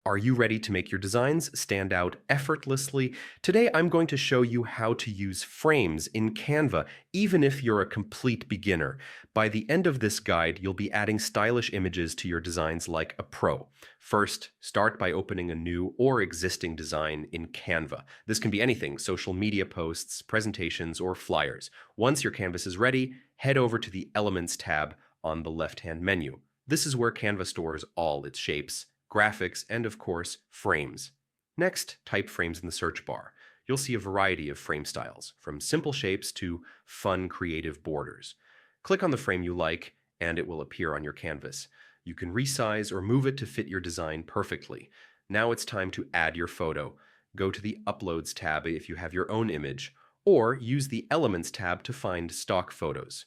Are you ready to make your designs stand out effortlessly? Today, I'm going to show you how to use frames in Canva, even if you're a complete beginner. By the end of this guide, you'll be adding stylish images to your designs like a pro. First, start by opening a new or existing design in Canva. This can be anything: social media posts, presentations, or flyers. Once your canvas is ready, head over to the Elements tab on the left-hand menu. This is where Canva stores all its shapes, graphics, and of course, frames. Next, type frames in the search bar. You'll see a variety of frame styles, from simple shapes to fun, creative borders. Click on the frame you like, and it will appear on your canvas. You can resize or move it to fit your design perfectly. Now it's time to add your photo. Go to the Uploads tab if you have your own image, or use the Elements tab to find stock photos.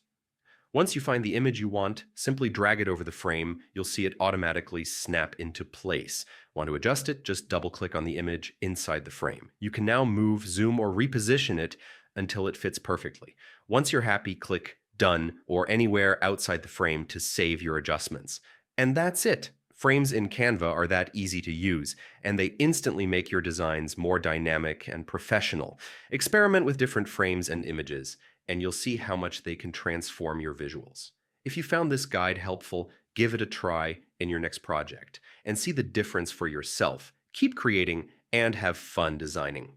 Once you find the image you want, simply drag it over the frame. You'll see it automatically snap into place. Want to adjust it? Just double-click on the image inside the frame. You can now move, zoom, or reposition it until it fits perfectly. Once you're happy, click Done or anywhere outside the frame to save your adjustments. And that's it. Frames in Canva are that easy to use, and they instantly make your designs more dynamic and professional. Experiment with different frames and images, and you'll see how much they can transform your visuals. If you found this guide helpful, give it a try in your next project and see the difference for yourself. Keep creating and have fun designing.